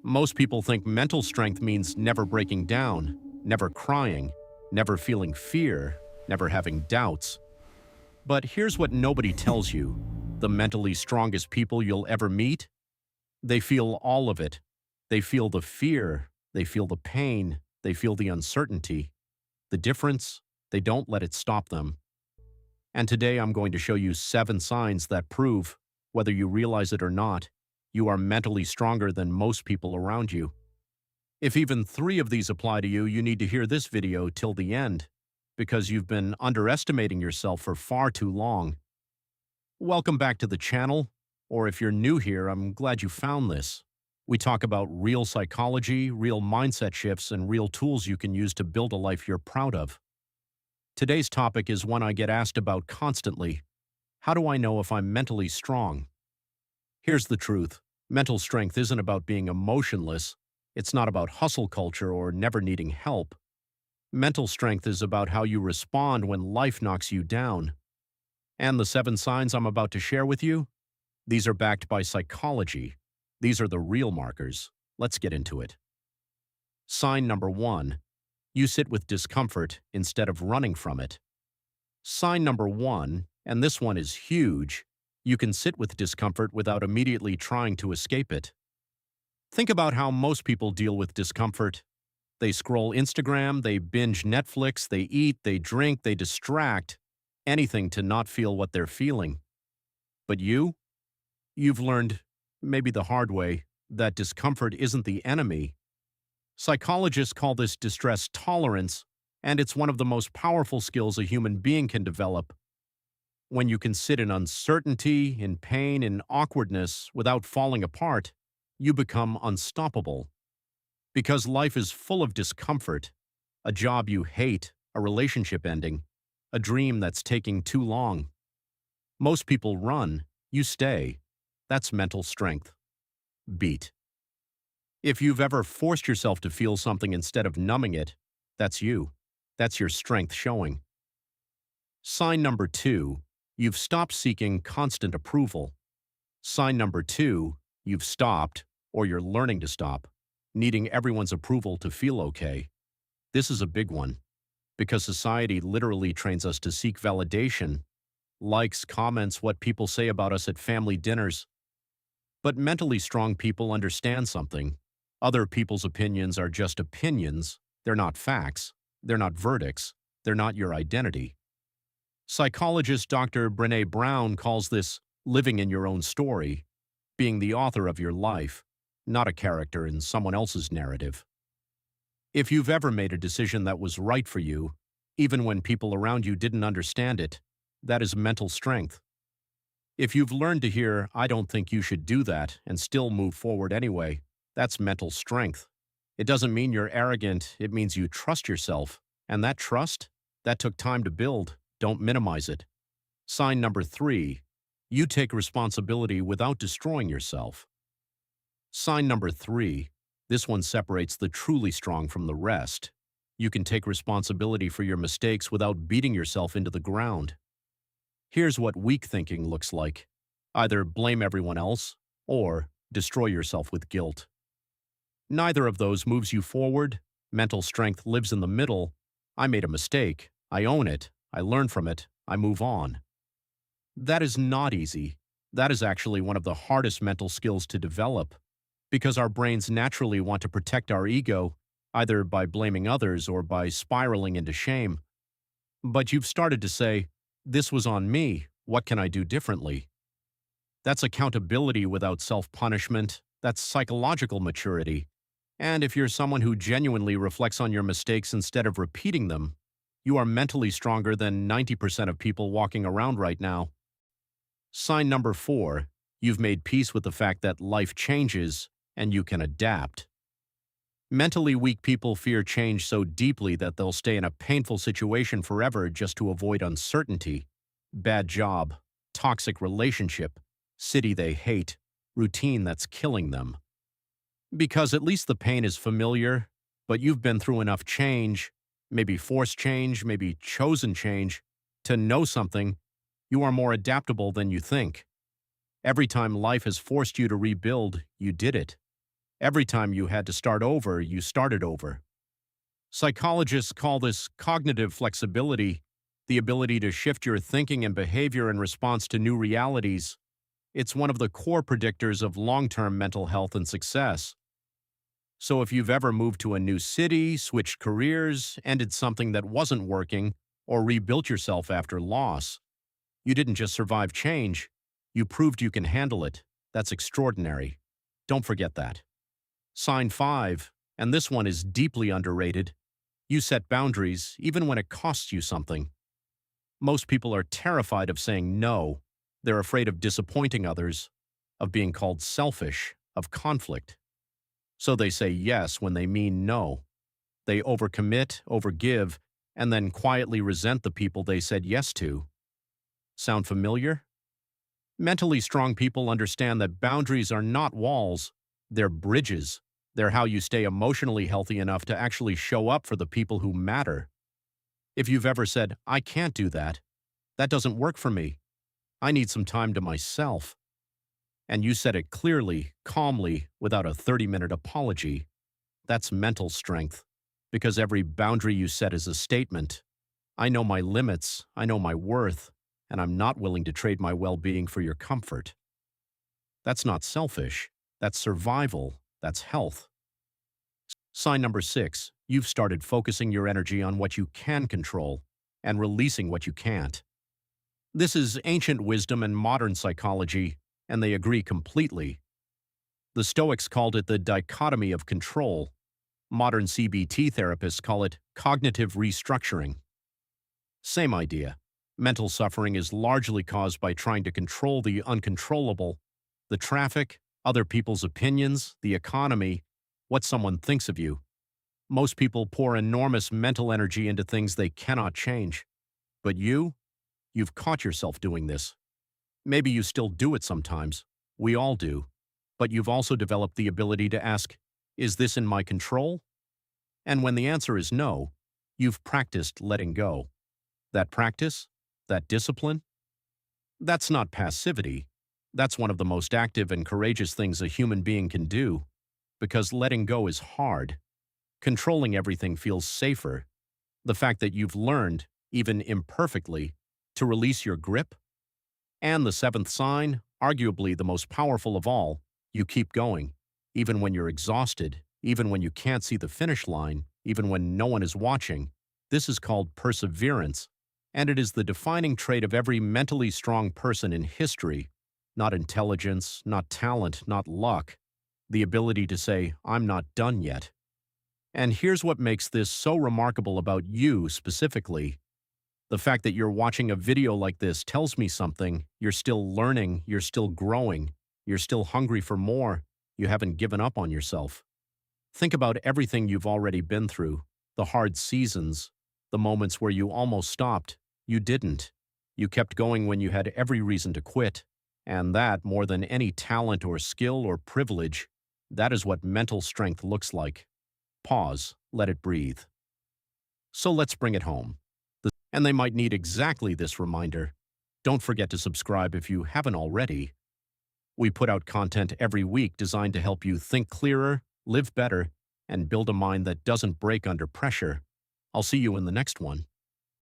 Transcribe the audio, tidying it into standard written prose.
Most people think mental strength means never breaking down, never crying, never feeling fear, never having doubts. But here's what nobody tells you. The mentally strongest people you'll ever meet, they feel all of it. They feel the fear, they feel the pain, they feel the uncertainty. The difference, they don't let it stop them. And today I'm going to show you 7 signs that prove, whether you realize it or not, you are mentally stronger than most people around you. If even 3 of these apply to you, you need to hear this video till the end, because you've been underestimating yourself for far too long. Welcome back to the channel, or if you're new here, I'm glad you found this. We talk about real psychology, real mindset shifts, and real tools you can use to build a life you're proud of. Today's topic is one I get asked about constantly. How do I know if I'm mentally strong? Here's the truth. Mental strength isn't about being emotionless. It's not about hustle culture or never needing help. Mental strength is about how you respond when life knocks you down. And the 7 signs I'm about to share with you? These are backed by psychology. These are the real markers. Let's get into it. Sign number 1. You sit with discomfort instead of running from it. Sign number 1, and this one is huge, you can sit with discomfort without immediately trying to escape it. Think about how most people deal with discomfort. They scroll Instagram, they binge Netflix, they eat, they drink, they distract, anything to not feel what they're feeling. But you've learned, maybe the hard way, that discomfort isn't the enemy. Psychologists call this distress tolerance, and it's one of the most powerful skills a human being can develop. When you can sit in uncertainty, in pain, in awkwardness without falling apart, you become unstoppable. Because life is full of discomfort, a job you hate, a relationship ending, a dream that's taking too long. Most people run, you stay. That's mental strength. Beat. If you've ever forced yourself to feel something instead of numbing it, that's you. That's your strength showing. Sign number 2. You've stopped seeking constant approval. Sign number 2. You've stopped, or you're learning to stop, needing everyone's approval to feel okay. This is a big one, because society literally trains us to seek validation, likes, comments, what people say about us at family dinners. But mentally strong people understand something. Other people's opinions are just opinions. They're not facts. They're not verdicts. They're not your identity. Psychologist Dr. Brené Brown calls this living in your own story, being the author of your life, not a character in someone else's narrative. If you've ever made a decision that was right for you, even when people around you didn't understand it, that is mental strength. If you've learned to hear, "I don't think you should do that," and still move forward anyway, that's mental strength. It doesn't mean you're arrogant, it means you trust yourself. And that trust, that took time to build. Don't minimize it. Sign number 3. You take responsibility without destroying yourself. Sign number 3. This one separates the truly strong from the rest. You can take responsibility for your mistakes without beating yourself into the ground. Here's what weak thinking looks like. Either blame everyone else, or destroy yourself with guilt. Neither of those moves you forward. Mental strength lives in the middle. I made a mistake. I own it. I learn from it. I move on. That is not easy. That is actually one of the hardest mental skills to develop, because our brains naturally want to protect our ego, either by blaming others or by spiraling into shame. But you've started to say, "This was on me. What can I do differently?" That's accountability without self-punishment. That's psychological maturity. And if you're someone who genuinely reflects on your mistakes instead of repeating them, you are mentally stronger than 90% of people walking around right now. Sign number 4. You've made peace with the fact that life changes and you can adapt. Mentally weak people fear change so deeply that they'll stay in a painful situation forever just to avoid uncertainty. Bad job, toxic relationship, city they hate, routine that's killing them. Because at least the pain is familiar, but you've been through enough change, maybe forced change, maybe chosen change, to know something. You are more adaptable than you think. Every time life has forced you to rebuild, you did it. Every time you had to start over, you started over. Psychologists call this cognitive flexibility, the ability to shift your thinking and behavior in response to new realities. It's one of the core predictors of long-term mental health and success. So if you've ever moved to a new city, switched careers, ended something that wasn't working, or rebuilt yourself after loss, you didn't just survive change, you proved you can handle it. That's extraordinary. Don't forget that. Sign 5, and this one is deeply underrated. You set boundaries even when it costs you something. Most people are terrified of saying no. They're afraid of disappointing others, of being called selfish, of conflict. So they say yes when they mean no. They overcommit, overgive, and then quietly resent the people they said yes to. Sound familiar? Mentally strong people understand that boundaries are not walls, they're bridges. They're how you stay emotionally healthy enough to actually show up for the people who matter. If you've ever said, "I can't do that. That doesn't work for me. I need some time to myself," and you said it clearly, calmly, without a 30-minute apology, that's mental strength. Because every boundary you set is a statement. I know my limits, I know my worth, and I'm not willing to trade my well-being for your comfort. That's not selfish. That's survival. That's health. Sign number 6, you've started focusing your energy on what you can control and releasing what you can't. This is ancient wisdom and modern psychology, and they agree completely. The Stoics called it the dichotomy of control. Modern CBT therapists call it cognitive restructuring. Same idea. Mental suffering is largely caused by trying to control the uncontrollable, the traffic, other people's opinions, the economy, what someone thinks of you. Most people pour enormous mental energy into things they cannot change. But you've caught yourself doing this. Maybe you still do it sometimes. We all do. But you've also developed the ability to ask, is this in my control? And when the answer is no, you've practiced letting go. That practice, that discipline, that's not passivity. That's one of the most active and courageous things a human being can do. Because letting go is hard. Controlling everything feels safer. The fact that you've learned, even imperfectly, to release your grip. And the 7th sign, arguably the most powerful of all, you keep going. Even when you're exhausted, even when you can't see the finish line, even when no one is watching. This is called perseverance, and it is the defining trait of every mentally strong person in history. Not intelligence, not talent, not luck. The ability to say, I'm not done yet. And here's what makes this so remarkable about you specifically. The fact that you're watching a video like this tells me something. You're still learning, you're still growing, you're still hungry for more. You haven't given up on yourself. Think about everything you've already been through, the hard seasons, the moments where you almost stopped. You didn't. You kept going when you had every reason to quit. And that, more than any talent or skill or privilege, that is what mental strength looks like. Pause, let it breathe. So let's bring it home. And they might need exactly this reminder. Don't forget to subscribe if you haven't already. We put out content every week designed to help you think clearer, live better, and build a mind that doesn't break under pressure. I'll see you in the next one.